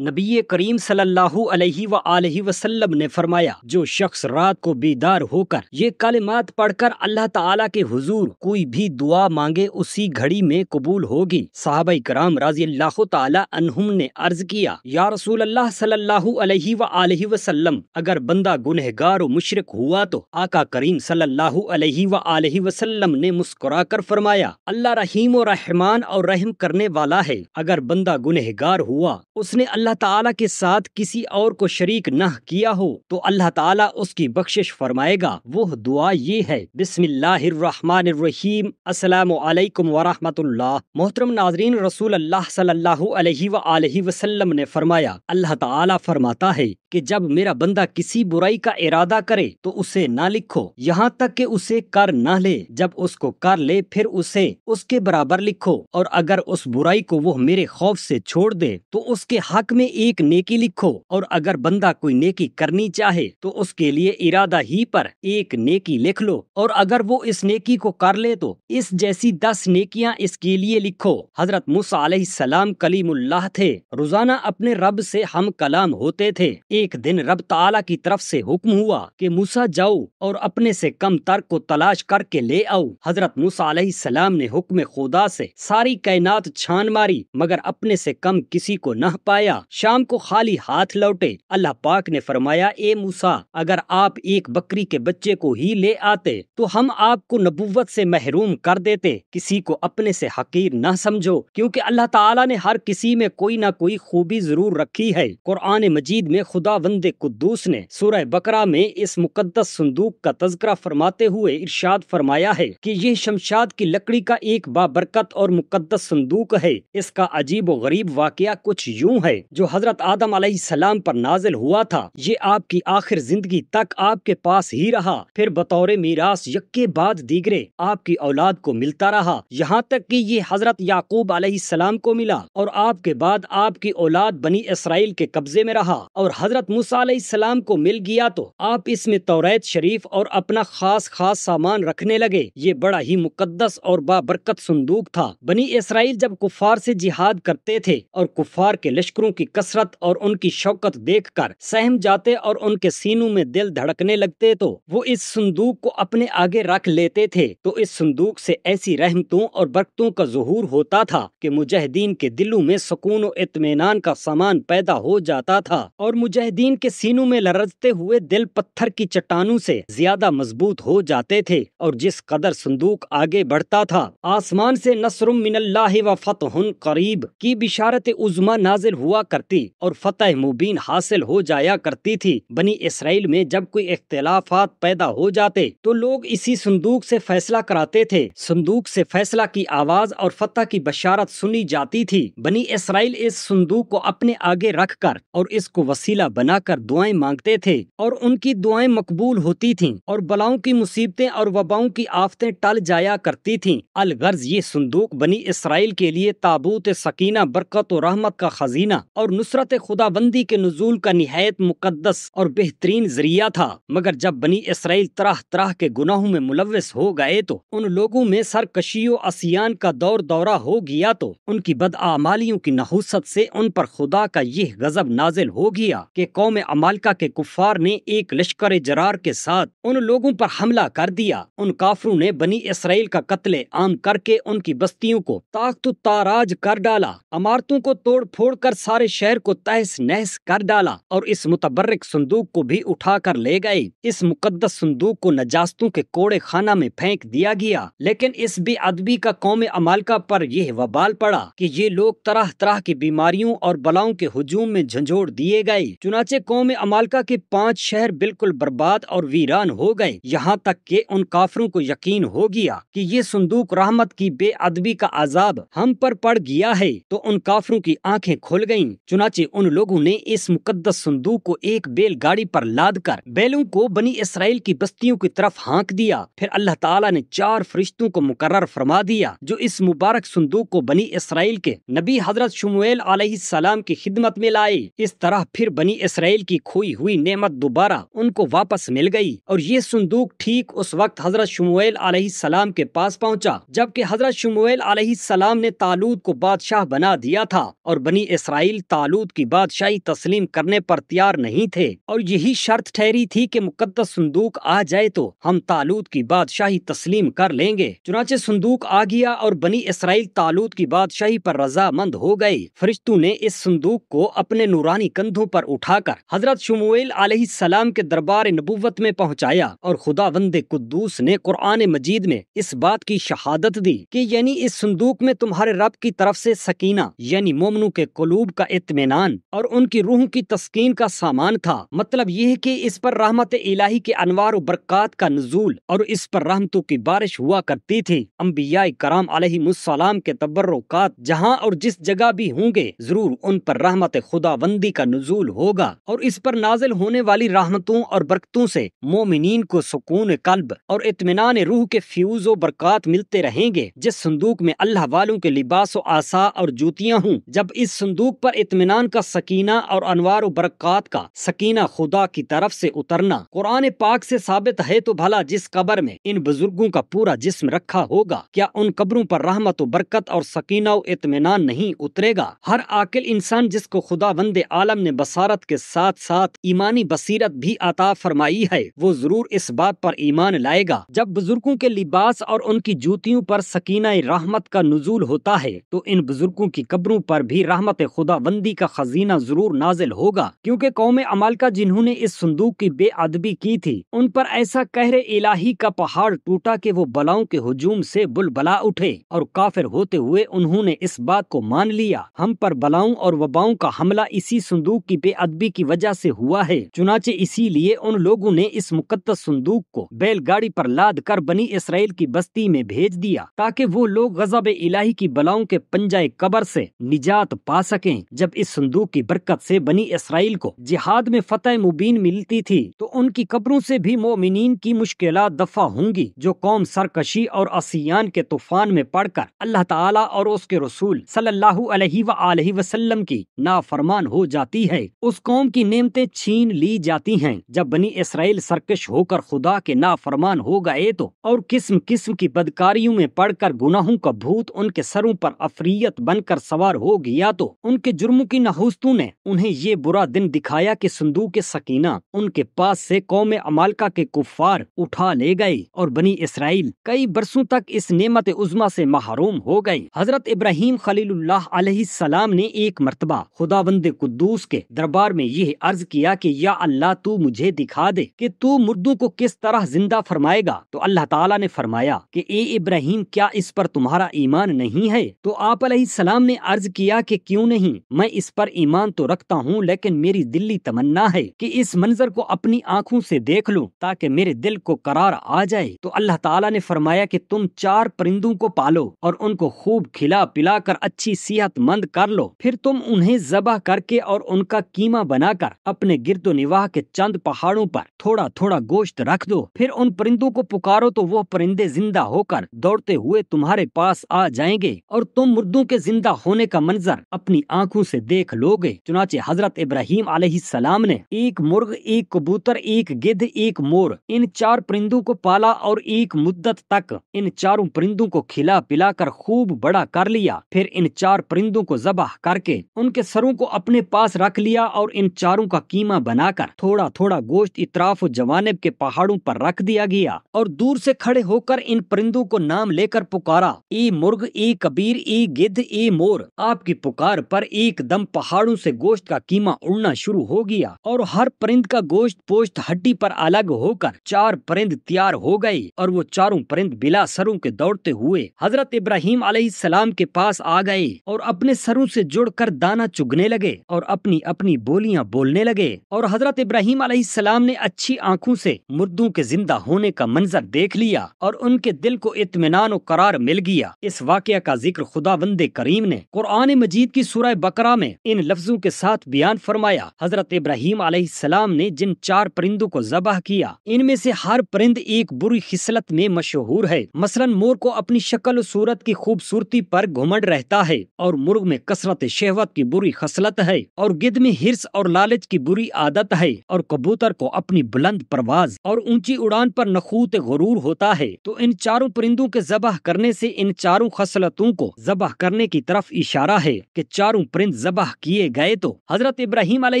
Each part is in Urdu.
نبی کریم صلی اللہ علیہ وآلہ وسلم نے فرمایا، جو شخص رات کو بیدار ہو کر یہ کلمات پڑھ کر اللہ تعالیٰ کے حضور کوئی بھی دعا مانگے اسی گھڑی میں قبول ہوگی۔ صحابہ کرام رضی اللہ تعالی عنہم نے عرض کیا، یا رسول اللہ صلی اللہ علیہ وآلہ وسلم، اگر بندہ گنہگار و مشرک ہوا تو آقا کریم صلی اللہ علیہ وآلہ وسلم نے مسکرا کر فرمایا، اللہ رحیم و رحمان اور رحم کرنے والا ہے۔ اگر بندہ گنہگار ہوا، اس نے اللہ تعالیٰ کے ساتھ کسی اور کو شریک نہ کیا ہو، تو اللہ تعالیٰ اس کی بخشش فرمائے گا۔ وہ دعا یہ ہے، بسم اللہ الرحمن الرحیم، السلام علیکم ورحمۃ اللہ۔ محترم ناظرین، رسول اللہ صلی اللہ علیہ وآلہ وسلم نے فرمایا، اللہ تعالیٰ فرماتا ہے کہ جب میرا بندہ کسی برائی کا ارادہ کرے تو اسے نہ لکھو یہاں تک کہ اسے کر نہ لے، جب اس کو کر لے پھر اسے اس کے برابر لکھو، اور اگر اس برائی کو وہ میرے خوف سے چھوڑ دے تو اس کے حق میں ایک نیکی لکھو، اور اگر بندہ کوئی نیکی کرنی چاہے تو اس کے لیے ارادہ ہی پر ایک نیکی لکھ لو، اور اگر وہ اس نیکی کو کر لے تو اس جیسی 10 نیکیاں اس کے لیے لکھو۔ حضرت موسیٰ علیہ السلام کلیم اللہ تھے، روزانہ اپنے رب سے ہم کلام ہوتے تھے۔ ایک دن رب تعالیٰ کی طرف سے حکم ہوا کہ موسیٰ جاؤ اور اپنے سے کم تر کو تلاش کر کے لے آؤ۔ حضرت موسیٰ علیہ السلام نے حکم خدا سے ساری کائنات چھان ماری مگر اپنے سے کم کسی کو نہ پایا۔ شام کو خالی ہاتھ لوٹے۔ اللہ پاک نے فرمایا، اے موسیٰ، اگر آپ ایک بکری کے بچے کو ہی لے آتے تو ہم آپ کو نبوت سے محروم کر دیتے۔ کسی کو اپنے سے حقیر نہ سمجھو، کیونکہ اللہ تعالیٰ نے ہر کسی میں کوئی نہ کوئی خوبی ضرور رکھی ہے۔ قرآن مجید میں خداوند قدوس نے سورہ بقرہ میں اس مقدس صندوق کا تذکرہ فرماتے ہوئے ارشاد فرمایا ہے کہ یہ شمشاد کی لکڑی کا ایک بابرکت اور مقدس صندوق ہے۔ اس کا عجیب و غریب واقعہ کچھ یوں ہے، جو حضرت آدم علیہ السلام پر نازل ہوا تھا، یہ آپ کی آخر زندگی تک آپ کے پاس ہی رہا، پھر بطور میراث یکے بعد دیگرے آپ کی اولاد کو ملتا رہا، یہاں تک کہ یہ حضرت یعقوب علیہ السلام کو ملا، اور آپ کے بعد آپ کی اولاد بنی اسرائیل کے قبضے میں رہا، اور حضرت موسیٰ علیہ السلام کو مل گیا تو آپ اس میں توریت شریف اور اپنا خاص سامان رکھنے لگے۔ یہ بڑا ہی مقدس اور بابرکت صندوق تھا۔ بنی اسرائیل جب کفار سے جہاد کرتے تھے اور کفار کے لشکروں کی کثرت اور ان کی شوکت دیکھ کر سہم جاتے اور ان کے سینوں میں دل دھڑکنے لگتے تو وہ اس صندوق کو اپنے آگے رکھ لیتے تھے، تو اس صندوق سے ایسی رحمتوں اور برکتوں کا ظہور ہوتا تھا کہ مجاہدین کے دلوں میں سکون و اطمینان کا سامان پیدا ہو جاتا تھا، اور مجاہدین کے سینوں میں لرزتے ہوئے دل پتھر کی چٹانوں سے زیادہ مضبوط ہو جاتے تھے۔ اور جس قدر صندوق آگے بڑھتا تھا، آسمان سے نصر من اللہ و فتح قریب کی بشارت عظمی نازل ہوا کرتی اور فتح مبین حاصل ہو جایا کرتی تھی۔ بنی اسرائیل میں جب کوئی اختلافات پیدا ہو جاتے تو لوگ اسی صندوق سے فیصلہ کراتے تھے۔ صندوق سے فیصلہ کی آواز اور فتح کی بشارت سنی جاتی تھی۔ بنی اسرائیل اس صندوق کو اپنے آگے رکھ کر اور اس کو وسیلہ بنا کر دعائیں مانگتے تھے، اور ان کی دعائیں مقبول ہوتی تھیں، اور بلاؤں کی مصیبتیں اور وباؤں کی آفتیں ٹل جایا کرتی تھیں۔ الغرض یہ صندوق بنی اسرائیل کے لیے تابوت سکینہ، برکت و رحمت کا خزینہ اور نصرت خداوندی کے نزول کا نہایت مقدس اور بہترین ذریعہ تھا۔ مگر جب بنی اسرائیل طرح طرح کے گناہوں میں ملوث ہو گئے تو ان لوگوں میں سرکشی و عصیان کا دورہ ہو گیا، تو ان کی بداعمالیوں کی نحوست سے ان پر خدا کا یہ غضب نازل ہو گیا کہ قوم عمالقہ کے کفار نے ایک لشکر جرار کے ساتھ ان لوگوں پر حملہ کر دیا۔ ان کافروں نے بنی اسرائیل کا قتل عام کر کے ان کی بستیوں کو تاخت و تاراج کر ڈالا، عمارتوں کو توڑ پھوڑ کر سارے شہر کو تہس نہس کر ڈالا، اور اس متبرک صندوق کو بھی اٹھا کر لے گئے۔ اس مقدس صندوق کو نجاستوں کے کوڑے خانہ میں پھینک دیا گیا۔ لیکن اس بے ادبی کا قوم عمالقہ پر یہ وبال پڑا کہ یہ لوگ طرح طرح کی بیماریوں اور بلاؤں کے ہجوم میں جھنجھوڑ دیے گئے۔ چنانچہ قوم عمالقہ کے 5 شہر بالکل برباد اور ویران ہو گئے، یہاں تک کہ ان کافروں کو یقین ہو گیا کہ یہ صندوق رحمت کی بے ادبی کا عذاب ہم پر پڑ گیا ہے، تو ان کافروں کی آنکھیں کھل گئیں۔ چنانچہ ان لوگوں نے اس مقدس صندوق کو ایک بیل گاڑی پر لاد کر بیلوں کو بنی اسرائیل کی بستیوں کی طرف ہانک دیا۔ پھر اللہ تعالیٰ نے 4 فرشتوں کو مقرر فرما دیا جو اس مبارک صندوق کو بنی اسرائیل کے نبی حضرت شمویل علیہ السلام کی خدمت میں لائے۔ اس طرح پھر بنی اسرائیل کی کھوئی ہوئی نعمت دوبارہ ان کو واپس مل گئی، اور یہ صندوق ٹھیک اس وقت حضرت شموئیل علیہ السلام کے پاس پہنچا جبکہ حضرت شموئیل علیہ السلام نے طالوت کو بادشاہ بنا دیا تھا، اور بنی اسرائیل طالوت کی بادشاہی تسلیم کرنے پر تیار نہیں تھے، اور یہی شرط ٹھہری تھی کہ مقدس صندوق آ جائے تو ہم طالوت کی بادشاہی تسلیم کر لیں گے۔ چنانچہ صندوق آ گیا اور بنی اسرائیل طالوت کی بادشاہی پر رضامند ہو گئے۔ فرشتوں نے اس صندوق کو اپنے نورانی کندھوں پر اٹھا کر حضرت شموئیل علیہ السلام کے دربار نبوت میں پہنچایا، اور خداوند قدوس نے قرآن مجید میں اس بات کی شہادت دی کہ یعنی اس صندوق میں تمہارے رب کی طرف سے سکینہ یعنی مومنوں کے قلوب کا اطمینان اور ان کی روحوں کی تسکین کا سامان تھا۔ مطلب یہ ہے کہ اس پر رحمت الہی کے انوار و برکات کا نزول اور اس پر رحمتوں کی بارش ہوا کرتی تھی۔ انبیاء کرام علیہ السلام کے تبرکات جہاں اور جس جگہ بھی ہوں گے ضرور ان پر رحمت خداوندی کا نزول ہوگا، اور اس پر نازل ہونے والی رحمتوں اور برکتوں سے مومنین کو سکون قلب اور اطمینان روح کے فیوز و برکات ملتے رہیں گے۔ جس صندوق میں اللہ والوں کے لباس و عصا اور جوتیاں ہوں، جب اس صندوق پر اطمینان کا سکینہ اور انوار و برکات کا سکینہ خدا کی طرف سے اترنا قرآن پاک سے ثابت ہے، تو بھلا جس قبر میں ان بزرگوں کا پورا جسم رکھا ہوگا کیا ان قبروں پر رحمت و برکت اور سکینہ و اطمینان نہیں اترے گا؟ ہر عاقل انسان جس کو خداوند عالم نے بصارت کے ساتھ ساتھ ایمانی بصیرت بھی عطا فرمائی ہے، وہ ضرور اس بات پر ایمان لائے گا جب بزرگوں کے لباس اور ان کی جوتیوں پر سکینہ رحمت کا نزول ہوتا ہے تو ان بزرگوں کی قبروں پر بھی رحمت خداوندی کا خزینہ ضرور نازل ہوگا، کیونکہ قوم عمالقہ جنہوں نے اس صندوق کی بے ادبی کی تھی ان پر ایسا قہر الہی کا پہاڑ ٹوٹا کہ وہ بلاؤں کے ہجوم سے بلبلا اٹھے، اور کافر ہوتے ہوئے انہوں نے اس بات کو مان لیا ہم پر بلاؤں اور وباؤں کا حملہ اسی صندوق کی بے ادبی کی وجہ سے ہوا ہے۔ چنانچہ اسی لیے ان لوگوں نے اس مقدس صندوق کو بیل گاڑی پر لاد کر بنی اسرائیل کی بستی میں بھیج دیا تاکہ وہ لوگ غضب الہی کی بلاؤں کے پنجہ قبر سے نجات پا سکیں۔ جب اس صندوق کی برکت سے بنی اسرائیل کو جہاد میں فتح مبین ملتی تھی تو ان کی قبروں سے بھی مومنین کی مشکلات دفع ہوں گی۔ جو قوم سرکشی اور عصیان کے طوفان میں پڑ کر اللہ تعالیٰ اور اس کے رسول صلی اللہ علیہ وآلہ وسلم کی نافرمان ہو جاتی ہے، اس قوم کی نعمتیں چھین لی جاتی ہیں۔ جب بنی اسرائیل سرکش ہو کر خدا کے نافرمان ہو گئے تو اور قسم قسم کی بدکاریوں میں پڑ کر گناہوں کا بھوت ان کے سروں پر افریت بن کر سوار ہو گیا تو ان کے جرموں کی نحوستوں نے انہیں یہ برا دن دکھایا کہ صندوق سکینہ ان کے پاس سے قوم عمالقہ کے کفار اٹھا لے گئے، اور بنی اسرائیل کئی برسوں تک اس نعمت عظمیٰ سے محروم ہو گئے۔ حضرت ابراہیم خلیل اللہ علیہ السلام نے ایک مرتبہ خداوند قدوس کے دربار میں یہ عرض کیا کہ یا اللہ تو مجھے دکھا دے کہ تو مردوں کو کس طرح زندہ فرمائے گا، تو اللہ تعالیٰ نے فرمایا کہ اے ابراہیم کیا اس پر تمہارا ایمان نہیں ہے؟ تو آپ علیہ السلام نے عرض کیا کہ کیوں نہیں، میں اس پر ایمان تو رکھتا ہوں لیکن میری دلی تمنا ہے کہ اس منظر کو اپنی آنکھوں سے دیکھ لوں تاکہ میرے دل کو قرار آ جائے۔ تو اللہ تعالیٰ نے فرمایا کہ تم 4 پرندوں کو پالو اور ان کو خوب کھلا پلا کر اچھی صحت مند کر لو، پھر تم انہیں ذبح کر کے اور ان کا قیمہ بنا کر اپنے گرد و نواح کے چند پہاڑوں پر تھوڑا تھوڑا گوشت رکھ دو، پھر ان پرندوں کو پکارو تو وہ پرندے زندہ ہو کر دوڑتے ہوئے تمہارے پاس آ جائیں گے اور تم مردوں کے زندہ ہونے کا منظر اپنی آنکھوں سے دیکھ لو گے۔ چنانچہ حضرت ابراہیم علیہ السلام نے ایک مرغ، ایک کبوتر، ایک گدھ، ایک مور، ان 4 پرندوں کو پالا اور ایک مدت تک ان 4 پرندوں کو کھلا پلا کر خوب بڑا کر لیا، پھر ان 4 پرندوں کو ذبح کر کے ان کے سروں کو اپنے پاس رکھ لیا اور ان 4 کا قیمہ بنا کر تھوڑا تھوڑا گوشت اطراف و جوانب کے پہاڑوں پر رکھ دیا گیا، اور دور سے کھڑے ہو کر ان پرندوں کو نام لے کر پکارا، اے مرغ، اے کبیر، اے گدھ، اے مور۔ آپ کی پکار پر ایک دم پہاڑوں سے گوشت کا قیمہ اڑنا شروع ہو گیا اور ہر پرند کا گوشت پوشت ہڈی پر الگ ہو کر 4 پرند تیار ہو گئے، اور وہ 4 پرند بلا سروں کے دوڑتے ہوئے حضرت ابراہیم علیہ السلام کے پاس آ گئے اور اپنے سروں سے جڑ کر دانا چگنے لگے اور اپنی اپنی بولیاں بولنے لگے، اور حضرت ابراہیم علیہ السلام نے اچھی آنکھوں سے مردوں کے زندہ ہونے کا منظر دیکھ لیا اور ان کے دل کو اطمینان و قرار مل گیا۔ اس واقعہ کا ذکر خداوند کریم نے قرآن مجید کی سورہ بقرہ میں ان لفظوں کے ساتھ بیان فرمایا، حضرت ابراہیم علیہ السلام نے جن 4 پرندوں کو ذبح کیا ان میں سے ہر پرند ایک بری خصلت میں مشہور ہے۔ مثلا مور کو اپنی شکل و صورت کی خوبصورتی پر گھمنڈ رہتا ہے، اور مرغ میں کثرت شہوت کی بری خصلت ہے، اور گدھ میں حرص اور لالچ کی بری عادت ہے اور کبوتر کو اپنی بلند پرواز اور اونچی اڑان پر نخوت غرور ہوتا ہے، تو ان چاروں پرندوں کے ذبح کرنے سے ان چاروں خصلتوں کو ذبح کرنے کی طرف اشارہ ہے کہ چاروں پرند ذبح کیے گئے تو حضرت ابراہیم علیہ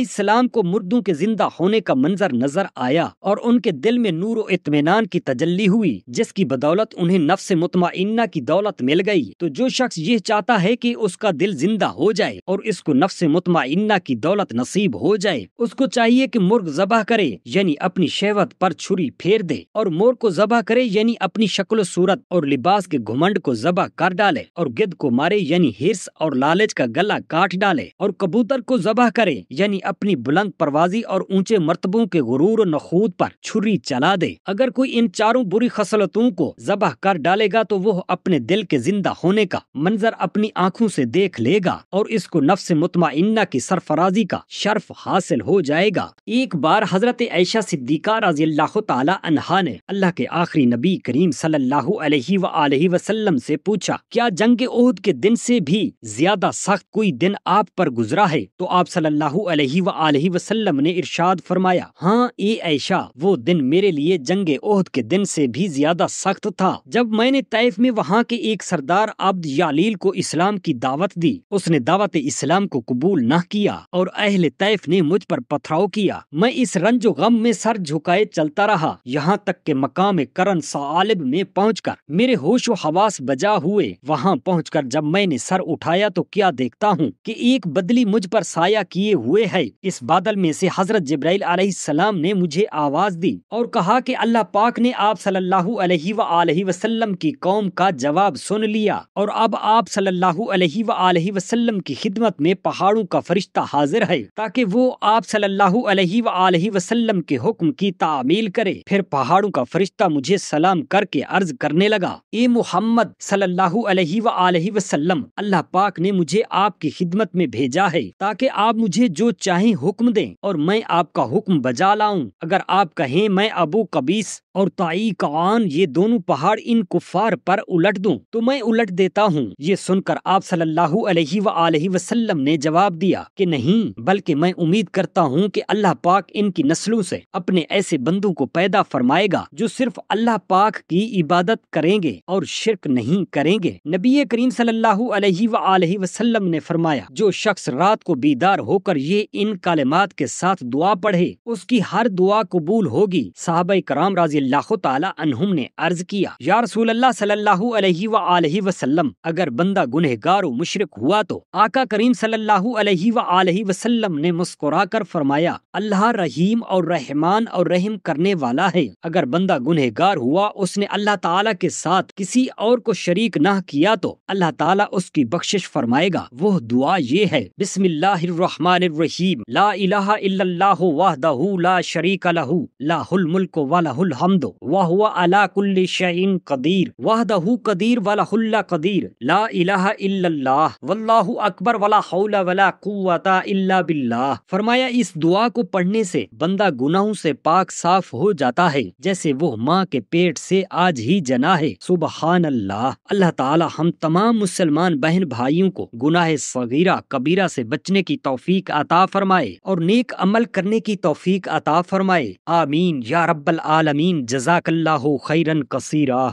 السلام کو مردوں کے زندہ ہونے کا منظر نظر آیا اور ان کے دل میں نور و اطمینان کی تجلی ہوئی، جس کی بدولت انہیں نفس مطمئنہ کی دولت مل گئی۔ تو جو شخص یہ چاہتا ہے کہ اس کا دل زندہ ہو جائے اور اس کو نفس مطمئنہ کی دولت نصیب ہو جائے، اس کو چاہیے کہ مرغ ذبح کرے یعنی اپنی شہوت پر چھری پھیر دے، اور مور کو ذبح کرے یعنی اپنی شکل و صورت اور لباس کے گھمنڈ کو ذبح کر ڈالے، اور گدھ کو مارے یعنی ہرس اور لالچ کا گلا کاٹ ڈالے، اور کبوتر کو ذبح کرے یعنی اپنی بلند پروازی اور اونچے مرتبوں کے غرور و نخوت پر چھری چلا دے۔ اگر کوئی ان چاروں بری خصلتوں کو ذبح کر ڈالے گا تو وہ اپنے دل کے زندہ ہونے کا منظر اپنی آنکھوں سے دیکھ لے گا اور اس کو نفس مطمئنہ کی سرفرازی کا شرف حاصل ہو جائے گا۔ ایک بار حضرت عائشہ صدیقہ رضی اللہ تعالی عنہا نے اللہ کے آخری نبی کریم صلی اللہ علیہ وآلہ وسلم سے پوچھا، کیا جنگ احد کے دن سے بھی زیادہ سخت کوئی دن آپ پر گزرا ہے؟ تو آپ صلی اللہ علیہ وآلہ وسلم نے ارشاد فرمایا، ہاں اے عائشہ، وہ دن میرے لیے جنگ احد کے دن سے بھی زیادہ سخت تھا جب میں نے طائف میں وہاں کے ایک سردار عبد یالیل کو اسلام کی دعوت دی۔ اس نے دعوت اسلام کو قبول نہ کیا اور اہل طائف نے مجھ پر پتھراؤ کیا۔ میں اس رنج و غم میں سر جھکائے چلتا رہا یہاں تک کہ مقام کرن ثعالب میں پہنچ کر میرے ہوش و حواس بجا ہوئے۔ وہاں پہنچ کر جب میں نے سر اٹھایا تو کیا دیکھتا ہوں کہ ایک بدلی مجھ پر سایہ کیے ہوئے ہے۔ اس بادل میں سے حضرت جبرائیل علیہ السلام نے مجھے آواز دی اور کہا کہ اللہ پاک نے آپ صلی اللہ علیہ وآلہ وسلم کی قوم کا جواب سن لیا اور اب آپ صلی اللہ علیہ وآلہ وسلم کی خدمت میں پہاڑوں کا فرشتہ حاضر ہے تاکہ وہ آپ صلی اللہ علیہ وآلہ وسلم کے حکم کی تعمیل کرے۔ پھر پہاڑوں کا فرشتہ مجھے سلام کر کے عرض کرنے لگا، اے محمد صلی اللہ علیہ وآلہ وسلم، اللہ پاک نے مجھے آپ کی خدمت میں بھیجا ہے تاکہ آپ مجھے جو چاہیں حکم دیں اور میں آپ کا حکم بجا لاؤں۔ اگر آپ کہیں میں ابو قبیس اور طائی قعان یہ دونوں پہاڑ ان کفار پر الٹ دوں تو میں الٹ دیتا ہوں۔ یہ سن کر آپ صلی اللہ علیہ وآلہ وسلم نے جواب دیا کہ نہیں، بلکہ میں امید کرتا ہوں کہ اللہ پاک ان کی نسلوں سے اپنے ایسے بندوں کو پیدا فرمائے گا جو صرف اللہ پاک کی عبادت کریں گے اور شرک نہیں کریں گے۔ نبی کریم صلی اللہ علیہ وآلہ وسلم نے فرمایا، جو شخص رات کو بیدار ہو کر یہ ان کلمات کے ساتھ دعا پڑھے اس کی ہر دعا قبول ہوگی۔ صحابہ کرام رضی اللہ تعالی عنہم نے عرض کیا، یا رسول اللہ صلی اللہ علیہ وآلہ وسلم، اگر بندہ گنہگار و مشرک ہوا تو آقا کریم صلی اللہ علیہ وآلہ وسلم نے مسکرا کر فرمایا، اللہ رحیم اور رحمان اور رحم کرنے والا ہے۔ اگر بندہ گنہگار ہوا، اس نے اللہ تعالی کے ساتھ کسی اور کو شریک نہ کیا تو اللہ تعالی اس کی بخشش فرمائے گا۔ وہ دعا یہ ہے، بسم اللہ الرحمن الرحیم، لا الہ الا اللہ وحدہ لا شریک لہ، لہ الملک ولہ الحمد وہو علی کل شیء قدیر، وحدہ قدیر ولہ القدیر، لا الہ الا اللہ واللہ اکبر ولا حول ولا قوۃ الا باللہ۔ فرمایا اس دعا کو پڑھنے سے بندہ گناہوں سے پاک صاف ہو جاتا ہے جیسے وہ ماں کے پیٹ سے آج ہی جنا ہے۔ سبحان اللہ۔ اللہ تعالی ہم تمام مسلمان بہن بھائیوں کو گناہ صغیرہ کبیرہ سے بچنے کی توفیق عطا فرمائے اور نیک عمل کرنے کی توفیق عطا فرمائے، آمین یا رب العالمین۔ جزاک اللہ خیرا کثیرا۔